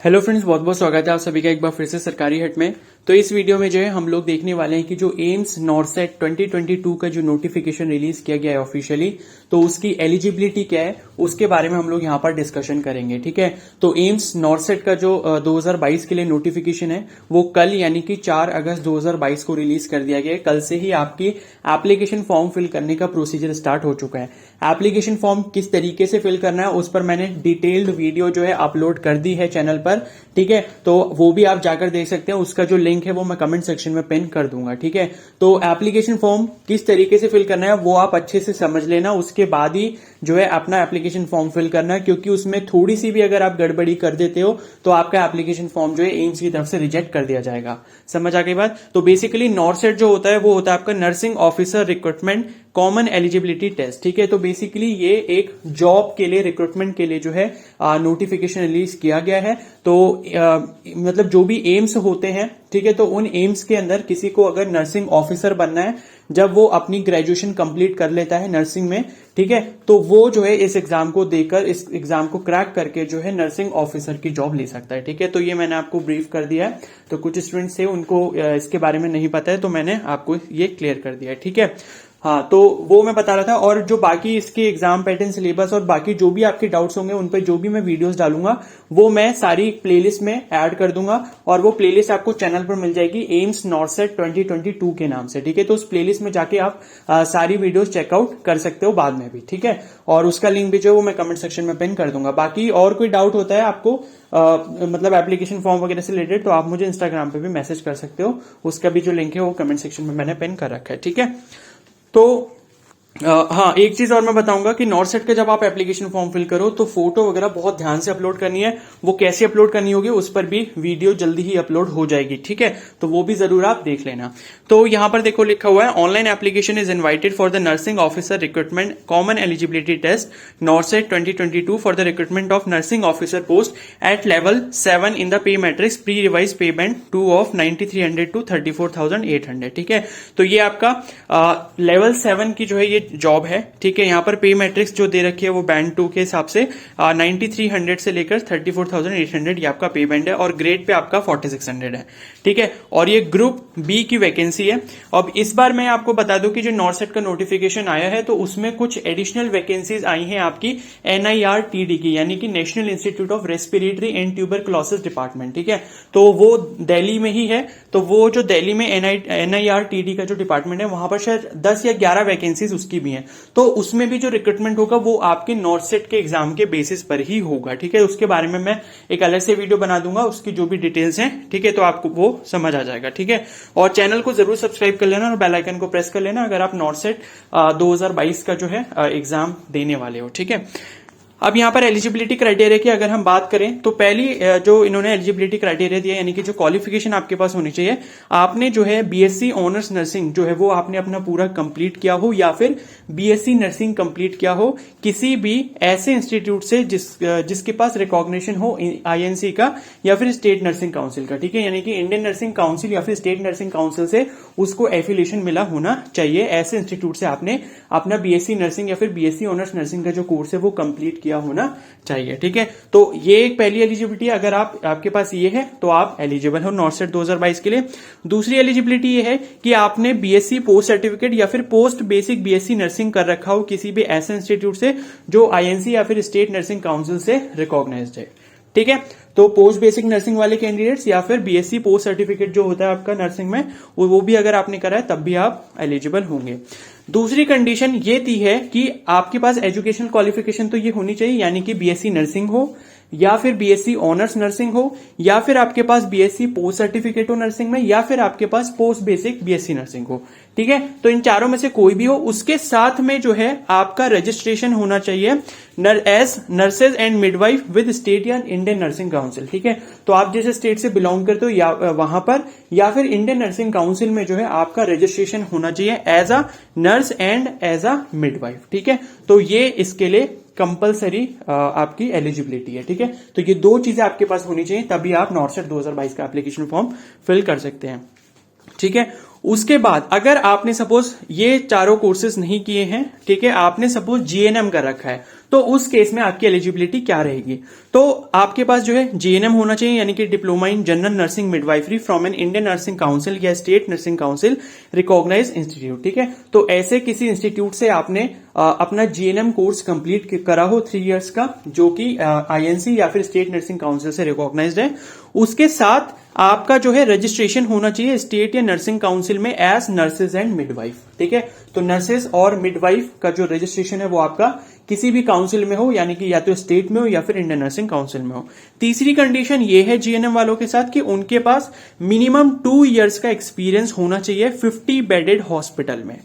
Hello friends, बहुत बहुत स्वागत है आप सभी का एक बार फिर से सरकारी हट में। तो इस वीडियो में जो है हम लोग देखने वाले हैं कि जो एम्स नॉर्सेट 2022 का जो नोटिफिकेशन रिलीज किया गया है ऑफिशियली, तो उसकी एलिजिबिलिटी क्या है उसके बारे में हम लोग यहाँ पर डिस्कशन करेंगे। ठीक है, तो एम्स नॉर्सेट का जो 2022 के लिए नोटिफिकेशन है वो कल यानी कि 4 अगस्त 2022 को रिलीज कर दिया गया है। कल से ही आपकी एप्लीकेशन फॉर्म फिल करने का प्रोसीजर स्टार्ट हो चुका है। एप्लीकेशन फॉर्म किस तरीके से फिल करना है उस पर मैंने डिटेल्ड वीडियो जो है अपलोड कर दी है चैनल पर। ठीक है, तो वो भी आप जाकर देख सकते हैं। उसका जो लिंक है वो मैं कमेंट सेक्शन में पिन कर दूंगा। ठीक है, तो एप्लीकेशन फॉर्म किस तरीके से फिल करना है वो आप अच्छे से समझ लेना, उसके बाद ही जो है अपना एप्लीकेशन फॉर्म फिल करना है, क्योंकि उसमें थोड़ी सी भी अगर आप गड़बड़ी कर देते हो तो आपका एप्लीकेशन फॉर्म जो है एम्स की तरफ से रिजेक्ट कर दिया जाएगा। समझ आ गई बात? तो बेसिकली नॉर्सेट जो होता है वो होता है आपका nursing officer recruitment common eligibility test. ठीक है, तो बेसिकली ये एक जॉब के लिए, रिक्रूटमेंट के लिए जो है नोटिफिकेशन रिलीज किया गया है। तो मतलब जो भी एम्स होते हैं, ठीक है, तो उन एम्स के अंदर किसी को अगर नर्सिंग ऑफिसर बनना है, जब वो अपनी ग्रेजुएशन कंप्लीट कर लेता है नर्सिंग में, ठीक है, तो वो जो है इस एग्जाम को देकर, इस एग्जाम को क्रैक करके जो है नर्सिंग ऑफिसर की जॉब ले सकता है। ठीक है, तो ये मैंने आपको ब्रीफ कर दिया है। तो कुछ स्टूडेंट्स थे उनको इसके बारे में नहीं पता है, तो मैंने आपको ये क्लियर कर दिया है। ठीक है, हाँ, तो वो मैं बता रहा था। और जो बाकी इसके एग्जाम पैटर्न, सिलेबस और बाकी जो भी आपके डाउट्स होंगे उन पर जो भी मैं वीडियोस डालूंगा वो मैं सारी प्लेलिस्ट में ऐड कर दूंगा, और वो प्लेलिस्ट आपको चैनल पर मिल जाएगी एम्स नॉर्सेट 2022 के नाम से। ठीक है, तो उस प्लेलिस्ट में जाके आप सारी वीडियोस चेकआउट कर सकते हो बाद में भी। ठीक है, और उसका लिंक भी जो है वो मैं कमेंट सेक्शन में पिन कर दूंगा। बाकी और कोई डाउट होता है आपको मतलब एप्लीकेशन फॉर्म वगैरह से रिलेटेड, तो आप मुझे इंस्टाग्राम पे भी मैसेज कर सकते हो। उसका भी जो लिंक है वो कमेंट सेक्शन में मैंने पिन कर रखा है। ठीक है, तो हाँ, एक चीज और मैं बताऊंगा कि नॉर्सेट का जब आप एप्लीकेशन फॉर्म फिल करो तो फोटो वगैरह बहुत ध्यान से अपलोड करनी है। वो कैसे अपलोड करनी होगी उस पर भी वीडियो जल्दी ही अपलोड हो जाएगी। ठीक है, तो वो भी जरूर आप देख लेना। तो यहां पर देखो लिखा हुआ है, online application is invited for the nursing officer recruitment common eligibility test NORCET 2022 for the recruitment of nursing officer post at level 7 in the pay matrix pre revise pay band 2 of 9300 to 34,800। ठीक है, तो ये आपका level 7 की जो है ये job है। ठीक है, यहाँ पर पे मैट्रिक्स जो दे रखी है वो बैंड 2 के हिसाब से 9300 से लेकर 34,800 ये आपका पे बैंड है, और ग्रेड पे आपका 4600 है। ठीक है, और ये ग्रुप बी की वैकेंसी है। अब इस बार मैं आपको बता दूं कि जो नॉर्सेट का नोटिफिकेशन आया है तो उसमें कुछ एडिशनल वैकेंसीज आई हैं आपकी NIRTD की, यानी कि national institute of respiratory and tuberculosis department. ठीक है, तो वो दिल्ली में ही है। तो वो जो दिल्ली में NIRTD का जो डिपार्टमेंट है वहां पर शायद 10 या 11 वैकेंसीज उसकी भी हैं। तो उसमें भी जो रिक्रूटमेंट होगा वो आपके नॉर्सेट के एग्जाम के बेसिस पर ही होगा। ठीक है, उसके बारे में मैं एक अलग से वीडियो बना दूंगा, उसकी जो भी डिटेल्स हैं। ठीक है, तो आपको वो समझ आ जाएगा। ठीक है, और चैनल को जरूर सब्सक्राइब कर लेना और बेल आइकन को प्रेस कर लेना अगर आप नॉर्सेट 2022 का जो है एग्जाम देने वाले हो। ठीक है, अब यहाँ पर एलिजिबिलिटी क्राइटेरिया की अगर हम बात करें तो पहली जो इन्होंने एलिजिबिलिटी क्राइटेरिया दिया, यानी कि जो क्वालिफिकेशन आपके पास होनी चाहिए, आपने जो है BSc ऑनर्स नर्सिंग जो है वो आपने अपना पूरा कंप्लीट किया हो, या फिर BSc नर्सिंग कंप्लीट किया हो किसी भी ऐसे इंस्टीट्यूट से जिसके पास रिकॉग्निशन हो INC का या फिर स्टेट नर्सिंग काउंसिल का। ठीक है, यानी कि इंडियन नर्सिंग काउंसिल या फिर स्टेट नर्सिंग काउंसिल से उसको एफिलिएशन मिला होना चाहिए। ऐसे इंस्टीट्यूट से आपने अपना BSc नर्सिंग या फिर BSc ऑनर्स नर्सिंग का जो कोर्स है वो कंप्लीट होना चाहिए। ठीक है, तो ये एक पहली एलिजिबिलिटी, अगर आपके पास ये है तो आप एलिजिबल हो नॉर्सेट 2022 के लिए। दूसरी एलिजिबिलिटी ये है कि आपने BSc पोस्ट सर्टिफिकेट या फिर पोस्ट बेसिक BSc नर्सिंग कर रखा हो किसी भी ऐसे इंस्टीट्यूट से जो INC या फिर स्टेट नर्सिंग काउंसिल से रिकॉग्नाइज्ड है। ठीक है, तो पोस्ट बेसिक नर्सिंग वाले कैंडिडेट्स या फिर BSc पोस्ट सर्टिफिकेट जो होता है आपका नर्सिंग में, वो भी अगर आपने करा है तब भी आप एलिजिबल होंगे। दूसरी कंडीशन ये थी है कि आपके पास एजुकेशनल क्वालिफिकेशन तो ये होनी चाहिए, यानी कि BSc नर्सिंग हो या फिर BSc ऑनर्स नर्सिंग हो या फिर आपके पास BSc पोस्ट सर्टिफिकेट हो नर्सिंग में या फिर आपके पास पोस्ट बेसिक BSc नर्सिंग हो। ठीक है, तो इन चारों में से कोई भी हो, उसके साथ में जो है आपका रजिस्ट्रेशन होना चाहिए as nurses and midwife with state या इंडियन नर्सिंग काउंसिल। ठीक है, तो आप जैसे स्टेट से बिलोंग करते हो या वहां पर या फिर इंडियन नर्सिंग काउंसिल में जो है आपका रजिस्ट्रेशन होना चाहिए as a nurse and as a midwife. ठीक है, तो ये इसके लिए कंपलसरी आपकी एलिजिबिलिटी है। ठीक है, तो ये दो चीजें आपके पास होनी चाहिए, तभी आप नॉर्सेट 2022 का एप्लीकेशन फॉर्म फिल कर सकते हैं। ठीक है, उसके बाद अगर आपने सपोज ये चारों कोर्सेज नहीं किए हैं, ठीक है, आपने सपोज GNM कर रखा है, तो उस केस में आपकी एलिजिबिलिटी क्या रहेगी? तो आपके पास जो है जीएनएम होना चाहिए, यानी कि diploma in general nursing midwifery from an Indian nursing council या state nursing council recognised institute. ठीक है, तो ऐसे किसी इंस्टीट्यूट से आपने अपना जीएनएम कोर्स कंप्लीट करा हो 3 इयर्स का, जो कि आईएनसी या फिर स्टेट नर्सिंग काउंसिल से रिकॉग्नाइज्ड है। उसके साथ आपका जो है रजिस्ट्रेशन होना चाहिए स्टेट या नर्सिंग काउंसिल में एज नर्सेज एंड मिडवाइफ। ठीक है, तो नर्सेज और मिडवाइफ का जो रजिस्ट्रेशन है वो आपका किसी भी काउंसिल में हो, यानी कि या तो स्टेट में हो या फिर इंडियन नर्सिंग काउंसिल में हो। तीसरी कंडीशन ये है जीएनएम वालों के साथ कि उनके पास मिनिमम 2 इयर्स का एक्सपीरियंस होना चाहिए 50 बेडेड हॉस्पिटल में।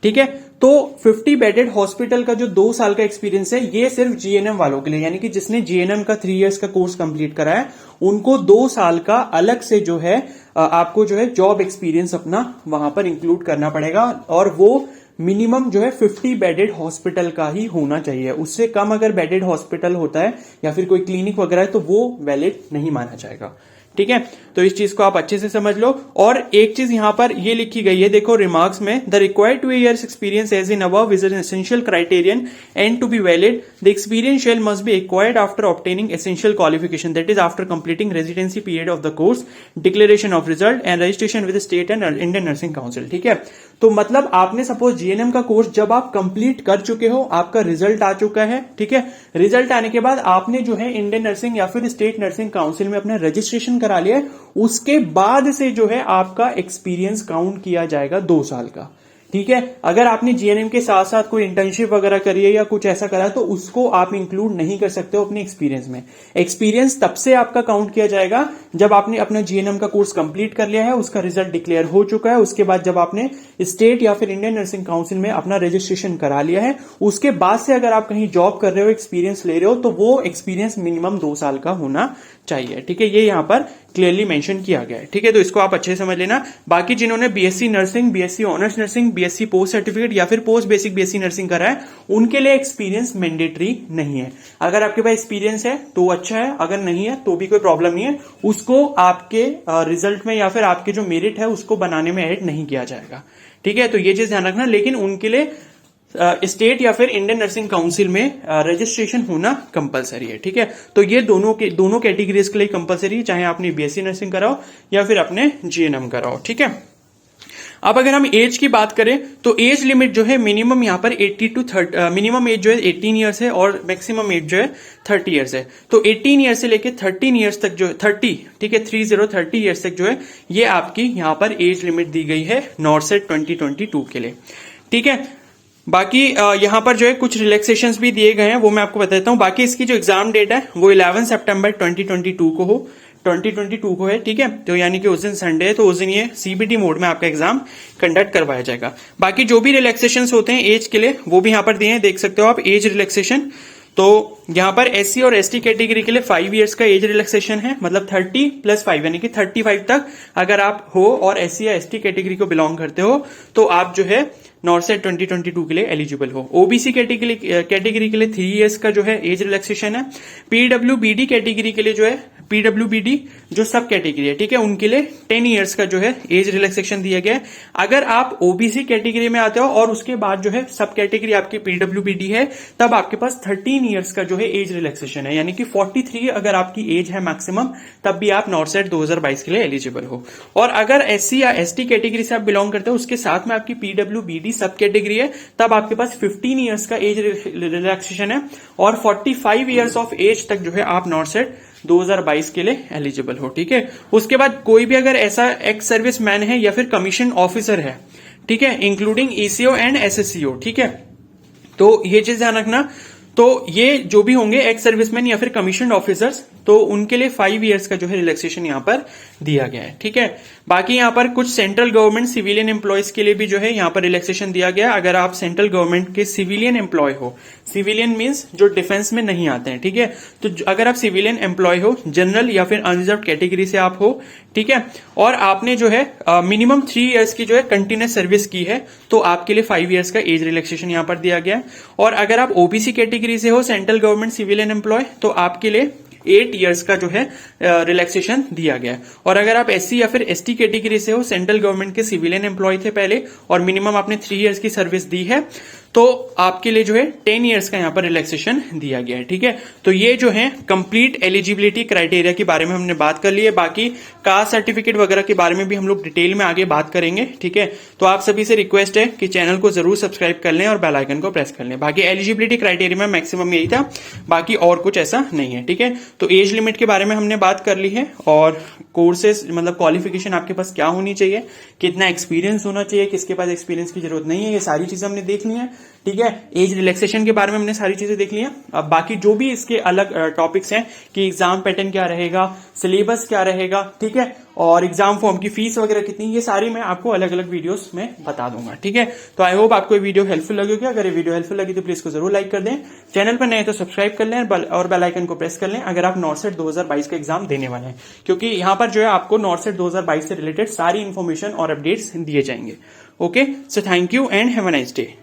ठीक है, तो 50 बेडेड हॉस्पिटल का जो 2 साल का एक्सपीरियंस है ये सिर्फ जीएनएम वालों के लिए, यानी कि जिसने जीएनएम का 3 इयर्स का कोर्स कंप्लीट करा है उनको 2 साल का अलग से जो है आपको जो है जॉब एक्सपीरियंस अपना वहां पर इंक्लूड करना पड़ेगा, और वो मिनिमम जो है 50 बेडेड हॉस्पिटल का ही होना चाहिए। उससे कम अगर बेडेड हॉस्पिटल होता है या फिर कोई क्लिनिक वगैरह है तो वो वैलिड नहीं माना जाएगा। ठीक है, तो इस चीज को आप अच्छे से समझ लो। और एक चीज यहां पर ये लिखी गई है, देखो रिमार्क्स में, the required 2 years experience as in above is an essential criterion and to be valid the experience shall must be acquired after obtaining essential qualification, that is after completing residency period of the course, declaration of result and registration with state and Indian nursing Council. ठीक है, तो मतलब आपने suppose GNM का course जब आप complete कर चुके हो, आपका रिजल्ट आ चुका है। ठीक है, रिजल्ट आने के बाद आपने जो है इंडियन नर्सिंग या फिर स्टेट नर्सिंग काउंसिल में अपना रजिस्ट्रेशन करा लिया है, उसके बाद से जो है आपका एक्सपीरियंस काउंट किया जाएगा 2 साल का। ठीक है, अगर आपने जीएनएम के साथ साथ कोई इंटर्नशिप वगैरह करी है या कुछ ऐसा करा तो उसको आप इंक्लूड नहीं कर सकते हो अपने एक्सपीरियंस में। एक्सपीरियंस तब से आपका काउंट किया जाएगा जब आपने अपना जीएनएम का कोर्स कंप्लीट कर लिया है, उसका रिजल्ट डिक्लेयर हो चुका है, उसके बाद जब आपने स्टेट या फिर इंडियन नर्सिंग काउंसिल में अपना रजिस्ट्रेशन करा लिया है, उसके बाद से अगर आप कहीं जॉब कर रहे हो, एक्सपीरियंस ले रहे हो, तो वो एक्सपीरियंस मिनिमम 2 साल का होना चाहिए। ठीक है, ये यहां पर क्लियरली मेंशन किया गया है। ठीक है, तो इसको आप अच्छे से समझ लेना। बाकी जिन्होंने BSc nursing, BSc honours nursing, BSc post certificate या फिर पोस्ट बेसिक बीएससी नर्सिंग करा है, उनके लिए एक्सपीरियंस मैंडेटरी नहीं है। अगर आपके पास एक्सपीरियंस है तो अच्छा है, अगर नहीं है तो भी कोई प्रॉब्लम नहीं है, उसको आपके रिजल्ट में या फिर आपके जो मेरिट है उसको बनाने में ऐड नहीं किया जाएगा। ठीक है, तो ये चीज ध्यान रखना। लेकिन उनके लिए स्टेट या फिर इंडियन नर्सिंग काउंसिल में रजिस्ट्रेशन होना कंपलसरी है। ठीक है, तो ये दोनों कैटेगरीज के लिए कंपलसरी है, चाहे आपने बीएससी नर्सिंग कराओ या फिर अपने जीएनएम कराओ। ठीक है, अब अगर हम एज की बात करें तो एज लिमिट जो है मिनिमम यहां पर 80 to 30, मिनिमम एज जो है 18 ईयर्स है और मैक्सिमम एज जो है 30 ईयर्स है। तो 18 ईयर्स से लेके 13 ईयर्स तक जो है 30, ठीक है 30 ईयर्स तक जो है ये आपकी यहां पर एज लिमिट दी गई है नॉर्सेट 2022 के लिए। ठीक है, बाकी यहां पर जो है कुछ रिलैक्सेशंस भी दिए गए हैं, वो मैं आपको बताता हूं। बाकी इसकी जो एग्जाम डेट है वो 11 सितंबर 2022 को हो, 2022 को है। ठीक है, तो यानी कि उस दिन संडे है, तो उस दिन ये सीबीटी मोड में आपका एग्जाम कंडक्ट करवाया जाएगा। बाकी जो भी रिलैक्सेशंस होते हैं एज के लिए वो भी यहां पर दिए हैं, देख सकते हो आप एज रिलैक्सेशन। तो यहां पर एससी और एसटी कैटेगरी के लिए 5 इयर्स का एज रिलैक्सेशन है, मतलब 30 + 5 यानी कि 35 तक अगर आप हो और एससी या एसटी कैटेगरी को बिलोंग करते हो तो आप जो है नॉर्सेट 2022 के लिए एलिजिबल हो। ओबीसी कैटेगरी के लिए 3 इयर्स का जो है एज रिलैक्सेशन है। पीडब्ल्यूबीडी कैटेगरी के लिए जो है, पीडब्ल्यूबीडी जो सब कैटेगरी है, ठीक है, उनके लिए 10 इयर्स का जो है एज रिलैक्सेशन दिया गया है। अगर आप ओबीसी कैटेगरी में आते हो और उसके बाद जो है सब कैटेगरी आपकी पीडब्ल्यूबीडी है, तब आपके पास 13 इयर्स का जो है एज रिलैक्सेशन है, यानी कि 43 अगर आपकी एज है मैक्सिमम, तब भी आप नॉर्सेट 2022 के लिए एलिजिबल हो। और अगर एससी या एसटी कैटेगरी से आप बिलोंग करते हो, उसके साथ में आपकी पीडब्ल्यूबीडी सब कैटेगरी है, तब आपके पास 15 इयर्स का एज रिलैक्सेशन है और 45 इयर्स ऑफ एज तक जो है आप नॉर्सेट 2022 के लिए एलिजिबल हो। ठीक है, उसके बाद कोई भी अगर ऐसा एक्स सर्विस मैन है या फिर कमीशन ऑफिसर है, ठीक है, इंक्लूडिंग ईसीओ एंड एसएससीओ, ठीक है, तो ये चीज ध्यान रखना। तो ये जो भी होंगे एक्स सर्विसमैन या फिर कमीशन ऑफिसर्स, तो उनके लिए 5 इयर्स का जो है रिलैक्सेशन यहां पर दिया गया है। ठीक है, बाकी यहां पर कुछ सेंट्रल गवर्नमेंट सिविलियन एम्प्लॉयज के लिए भी जो है यहां पर रिलैक्सेशन दिया गया। अगर आप सेंट्रल गवर्नमेंट के सिविलियन एम्प्लॉय हो, सिविलियन मींस जो डिफेंस में नहीं आते हैं, ठीक है, तो अगर आप सिविलियन एम्प्लॉय हो, जनरल या फिर अनरिजर्व कैटेगरी से आप हो, ठीक है, और आपने जो है मिनिमम 3 इयर्स की जो है कंटिन्यूस सर्विस की है, तो आपके लिए 5 इयर्स का एज रिलैक्सेशन यहां पर दिया गया है। और अगर आप ओबीसी कैटेगरी से हो, सेंट्रल गवर्नमेंट सिविलियन एम्प्लॉय, तो आपके लिए 8 इयर्स का जो है रिलैक्सेशन दिया गया है। और अगर आप एससी या फिर एसटी कैटेगरी से हो, सेंट्रल गवर्नमेंट के सिविलियन एम्प्लॉय थे पहले और मिनिमम आपने 3 इयर्स की सर्विस दी है, तो आपके लिए जो है 10 ईयर्स का यहाँ पर रिलैक्सेशन दिया गया है। ठीक है, तो ये जो है कंप्लीट एलिजिबिलिटी क्राइटेरिया के बारे में हमने बात कर ली है। बाकी कास्ट सर्टिफिकेट वगैरह के बारे में भी हम लोग डिटेल में आगे बात करेंगे। ठीक है, तो आप सभी से रिक्वेस्ट है कि चैनल को जरूर सब्सक्राइब कर लें और बेल आइकन को प्रेस कर लें। बाकी एलिजिबिलिटी क्राइटेरिया में मैक्सिमम यही था, बाकी और कुछ ऐसा नहीं है। ठीक है, तो एज लिमिट के बारे में हमने बात कर ली है, और कोर्सेज मतलब क्वालिफिकेशन आपके पास क्या होनी चाहिए, कितना एक्सपीरियंस होना चाहिए, किसके पास एक्सपीरियंस की जरूरत नहीं है, ये सारी चीजें हमने देख ली है। ठीक है, एज रिलैक्सेशन के बारे में हमने सारी चीजें देख ली हैं। अब बाकी जो भी इसके अलग टॉपिक्स हैं कि एग्जाम पैटर्न क्या रहेगा, सिलेबस क्या रहेगा, ठीक है, और एग्जाम फॉर्म की फीस वगैरह कितनी, ये सारी मैं आपको अलग अलग वीडियोस में बता दूंगा। ठीक है, तो आई होप आपको ये वीडियो हेल्पफुल लगी होगी। अगर ये वीडियो हेल्पफुल लगी तो प्लीज को जरूर लाइक कर दें, चैनल पर नए तो सब्सक्राइब कर लें और बेल आइकन को प्रेस कर लें अगर आप नॉर्सेट 2022 का एग्जाम देने वाले हैं, क्योंकि यहाँ पर जो है आपको नॉर्सेट 2022 से रिलेटेड सारी इन्फॉर्मेशन और अपडेट्स दिए जाएंगे। Okay, so thank you and have a nice day.